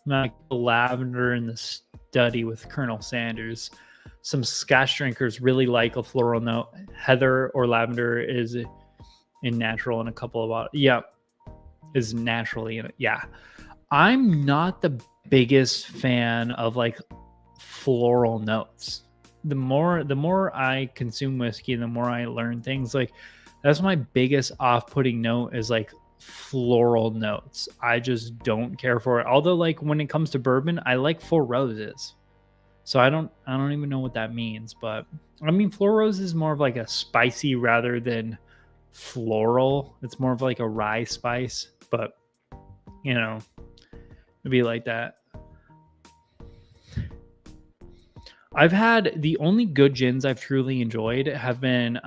Not lavender in the study with Colonel Sanders. Some Scotch drinkers really like a floral note. Heather or lavender is in natural in a couple of is naturally in it. Yeah. I'm not the biggest fan of like floral notes. The more I consume whiskey, the more I learn things. Like that's my biggest off-putting note is like floral notes. I just don't care for it. Although like when it comes to bourbon, I like Four Roses. So I don't even know what that means, but I mean Four Roses is more of like a spicy rather than floral. It's more of like a rye spice, but you know, it'd be like that. I've had the only good gins I've truly enjoyed have been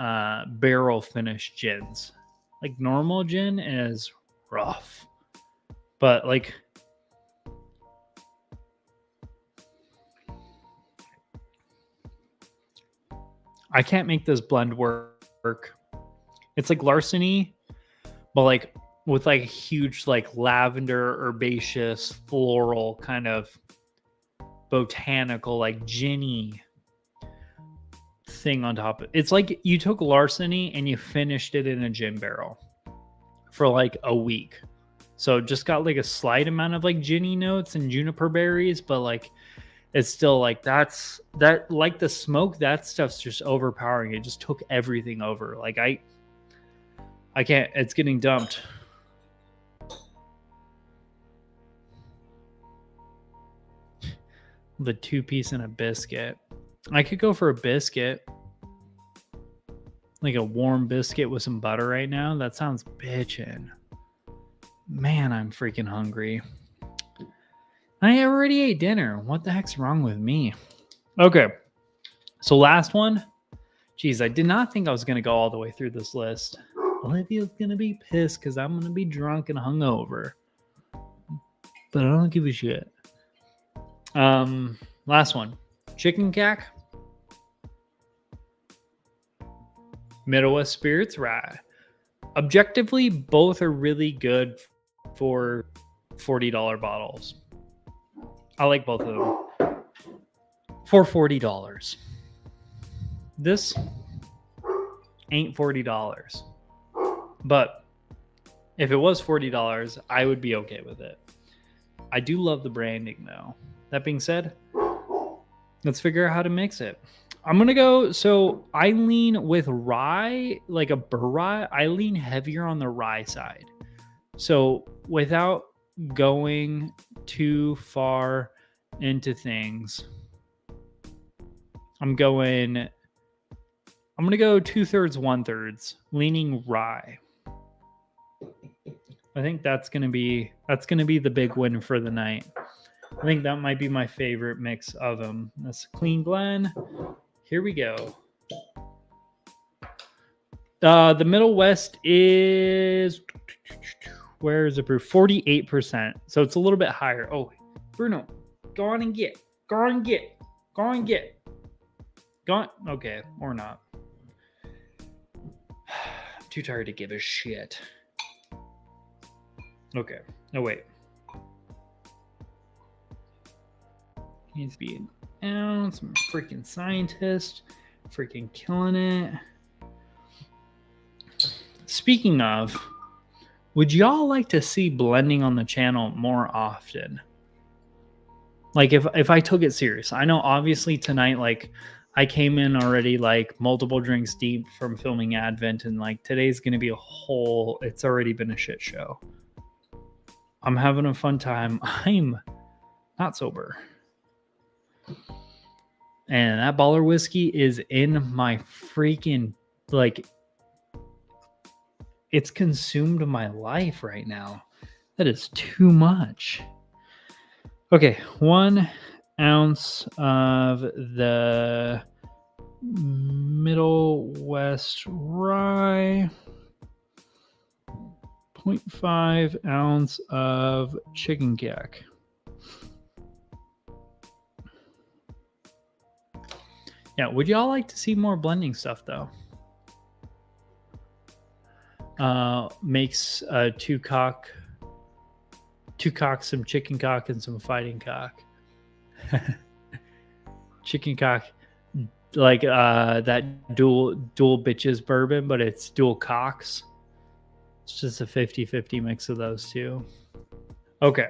barrel finished gins. Like normal gin is rough. But like I can't make this blend work. It's like Larceny, but like with like a huge like lavender, herbaceous, floral kind of botanical, like ginny thing on top. It's like you took Larceny and you finished it in a gin barrel for like a week. So just got like a slight amount of like ginny notes and juniper berries, but like it's still like that like the smoke, that stuff's just overpowering. It just took everything over. Like I can't, it's getting dumped. The 2-piece and a biscuit. I could go for a biscuit. Like a warm biscuit with some butter right now. That sounds bitchin'. Man, I'm freaking hungry. I already ate dinner. What the heck's wrong with me? Okay. So last one. Jeez, I did not think I was going to go all the way through this list. Olivia's going to be pissed because I'm going to be drunk and hungover. But I don't give a shit. Last one. Chicken Cack. Middle West Spirits Rye. Objectively, both are really good for $40 bottles. I like both of them. For $40. This ain't $40. But if it was $40, I would be okay with it. I do love the branding though. That being said, let's figure out how to mix it. I'm going to go, so I lean with rye, like a burr rye, I lean heavier on the rye side. So without going too far into things, I'm going to go 2/3, 1/3, leaning rye. I think that's going to be the big win for the night. I think that might be my favorite mix of them. That's a clean blend. Here we go. The Middle West is, where is it brewed? 48%. So it's a little bit higher. Oh, Bruno, go on and get. Okay, or not. I'm too tired to give a shit. Okay. Oh, wait. Needs to be an ounce. I'm a freaking scientist. Freaking killing it. Speaking of, would y'all like to see blending on the channel more often? Like if I took it serious. I know obviously tonight, like I came in already like multiple drinks deep from filming Advent, and like today's gonna be it's already been a shit show. I'm having a fun time. I'm not sober. And that baller whiskey is in my freaking, like, it's consumed my life right now. That is too much. Okay, 1 ounce of the Middle West Rye. 0.5 ounce of Chicken Cack. Yeah, would y'all like to see more blending stuff though? Makes two cock, some chicken cock, and some fighting cock. Chicken cock, like that dual bitches bourbon, but it's dual cocks. It's just a 50-50 mix of those two. Okay.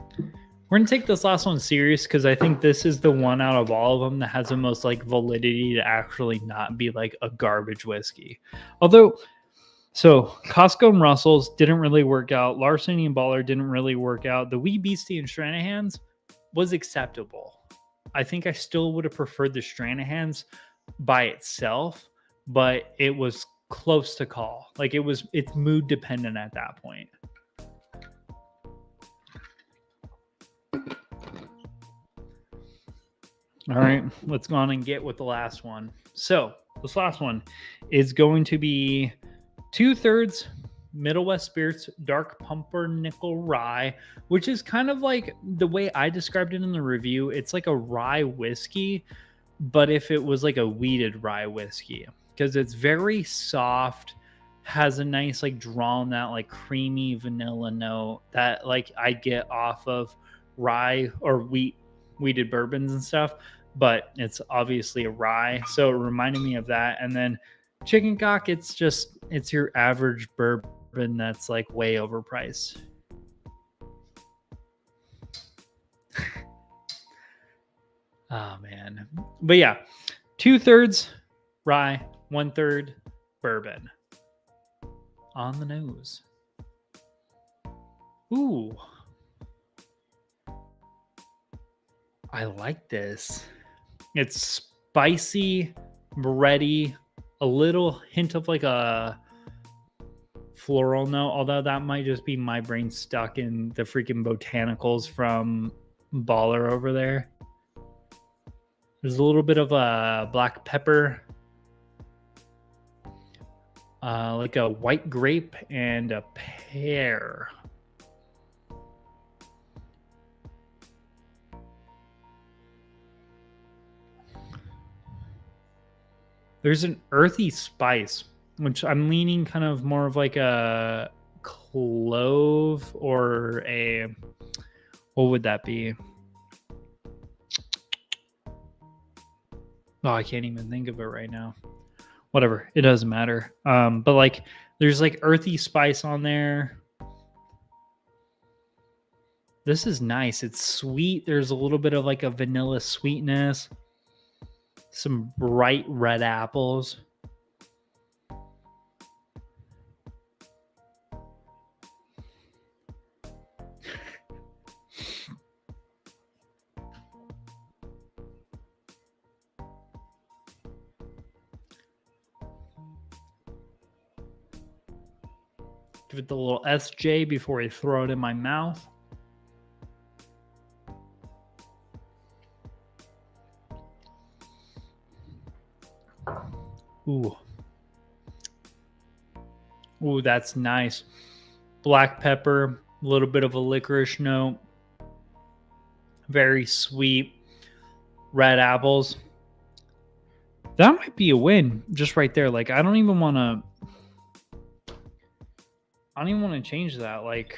We're going to take this last one serious because I think this is the one out of all of them that has the most like validity to actually not be like a garbage whiskey. Although, so Costco and Russell's didn't really work out. Larceny and Baller didn't really work out. The Wee Beastie and Stranahan's was acceptable. I think I still would have preferred the Stranahan's by itself, but it was close to call. Like it's mood dependent at that point. All right, let's go on and get with the last one. So this last one is going to be 2/3 Middle West Spirits Dark Pumpernickel Rye, which is kind of like the way I described it in the review. It's like a rye whiskey, but if it was like a wheated rye whiskey, because it's very soft, has a nice like drawn that like creamy vanilla note that like I get off of rye or wheated bourbons and stuff, but it's obviously a rye, so it reminded me of that. And then chicken cock, it's your average bourbon that's like way overpriced. Oh man. But yeah, 2/3 rye, 1/3 bourbon. On the nose. Ooh. I like this. It's spicy, bready, a little hint of like a floral note, although that might just be my brain stuck in the freaking botanicals from Baller over there. There's a little bit of a black pepper, like a white grape and a pear. There's an earthy spice, which I'm leaning kind of more of like a clove or a, what would that be? Oh, I can't even think of it right now. Whatever, it doesn't matter. But like there's like earthy spice on there. This is nice. It's sweet. There's a little bit of like a vanilla sweetness. Some bright red apples. Give it the little SJ before I throw it in my mouth. Ooh. Ooh, that's nice. Black pepper, a little bit of a licorice note. Very sweet. Red apples. That might be a win just right there. Like, I don't even want to change that. Like,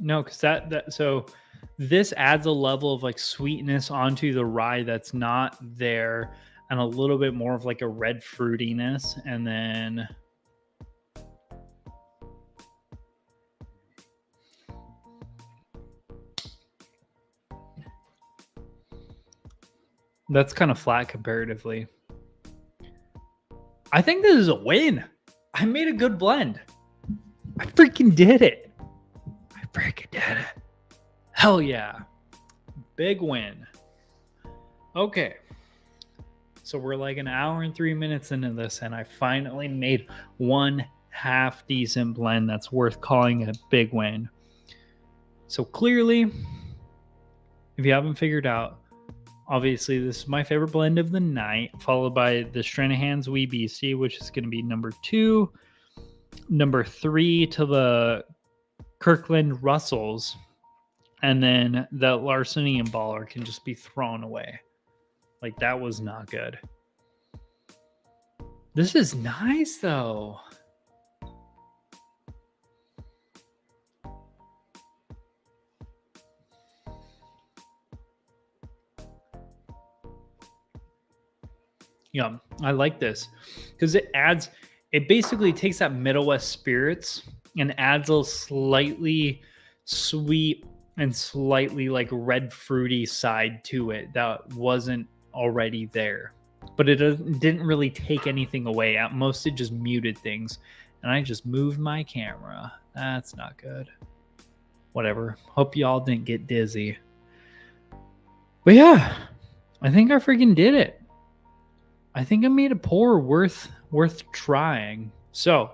no, because so this adds a level of like sweetness onto the rye that's not there, and a little bit more of like a red fruitiness, and then that's kind of flat comparatively. I think this is a win. I made a good blend. I freaking did it. I freaking did it. Hell yeah. Big win. Okay. So we're like an hour and 3 minutes into this, and I finally made one half decent blend that's worth calling a big win. So clearly, if you haven't figured out, obviously this is my favorite blend of the night, followed by the Stranahan's Wee Beastie, which is going to be number 2. Number 3 to the Kirkland Russells, and then the Larceny and Baller can just be thrown away. Like, that was not good. This is nice though. Yeah, I like this because it basically takes that Middle West spirits and adds a slightly sweet and slightly like red fruity side to it that wasn't already there. But it didn't really take anything away. At most, it just muted things. And I just moved my camera. That's not good. Whatever. Hope y'all didn't get dizzy. But yeah, I think I freaking did it. I think I made a pour worth trying. So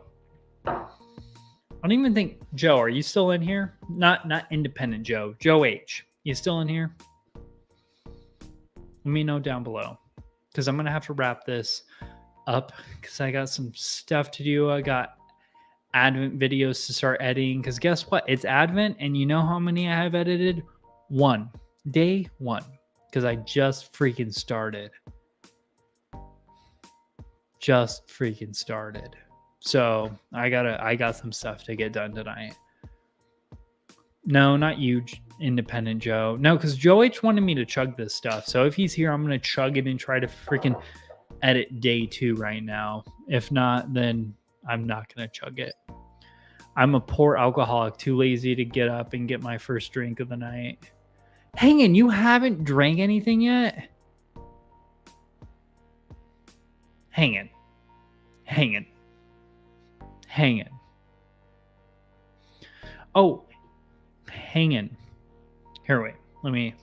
I don't even think Joe, are you still in here? Not independent Joe. Joe H. You still in here? Let me know down below. Because I'm gonna have to wrap this up because I got some stuff to do. I got Advent videos to start editing. Because guess what? It's Advent, and you know how many I have edited? Day one. Because I just freaking started. So I got some stuff to get done tonight. No, not you, independent Joe. No, because Joe H wanted me to chug this stuff. So if he's here, I'm gonna chug it and try to freaking edit day 2 right now. If not, then I'm not gonna chug it. I'm a poor alcoholic, too lazy to get up and get my first drink of the night. Hangin', you haven't drank anything yet? Hangin'. Oh, hangin'. Here, wait. Let me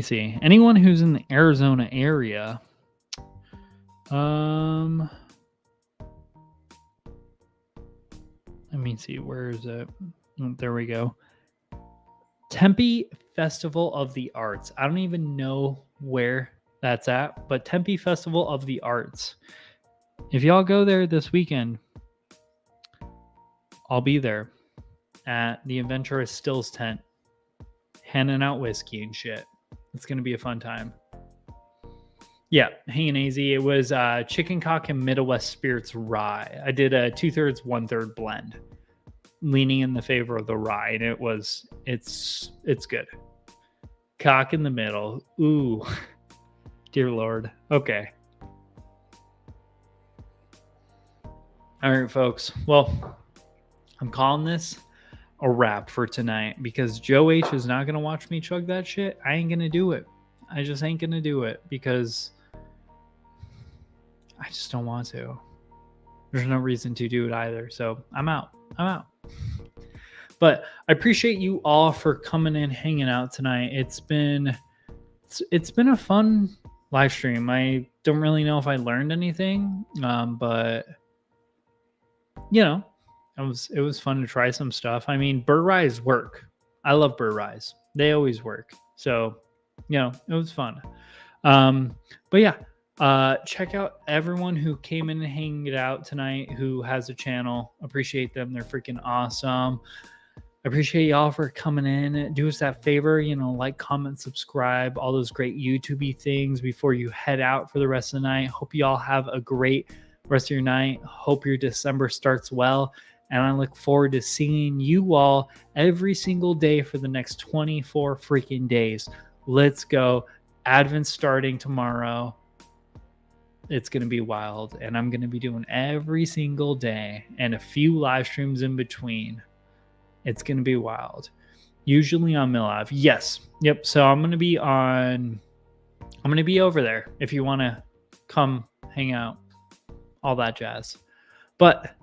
see. Anyone who's in the Arizona area, let me see. Where is it? Oh, there we go. Tempe Festival of the Arts. I don't even know where that's at, but Tempe Festival of the Arts. If y'all go there this weekend, I'll be there at the Adventurous Stills tent, handing out whiskey and shit. It's going to be a fun time. Yeah, hanging easy. It was Chicken Cock and Midwest Spirits Rye. I did a 2/3, 1/3 blend, leaning in the favor of the rye, and it's good. Cock in the middle. Ooh, dear Lord. Okay. All right, folks. Well, I'm calling this a wrap for tonight because Joe H is not going to watch me chug that shit. I ain't going to do it. I just ain't going to do it because I just don't want to. There's no reason to do it either. So I'm out. But I appreciate you all for coming in, hanging out tonight. It's been a fun live stream. I don't really know if I learned anything, but you know, it was fun to try some stuff. I mean, burr ryes work. I love burr ryes. They always work. So, you know, it was fun. But yeah, check out everyone who came in and hanged out tonight who has a channel. Appreciate them. They're freaking awesome. I appreciate y'all for coming in. Do us that favor, you know, like, comment, subscribe, all those great YouTube-y things before you head out for the rest of the night. Hope you all have a great rest of your night. Hope your December starts well. And I look forward to seeing you all every single day for the next 24 freaking days. Let's go. Advent starting tomorrow. It's going to be wild. And I'm going to be doing every single day and a few live streams in between. It's going to be wild. Usually on Millive. Yes. Yep. So I'm going to be over there if you want to come hang out. All that jazz. But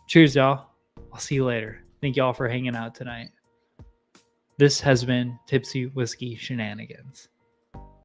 cheers, y'all. I'll see you later. Thank y'all for hanging out tonight. This has been Tipsy Whiskey Shenanigans.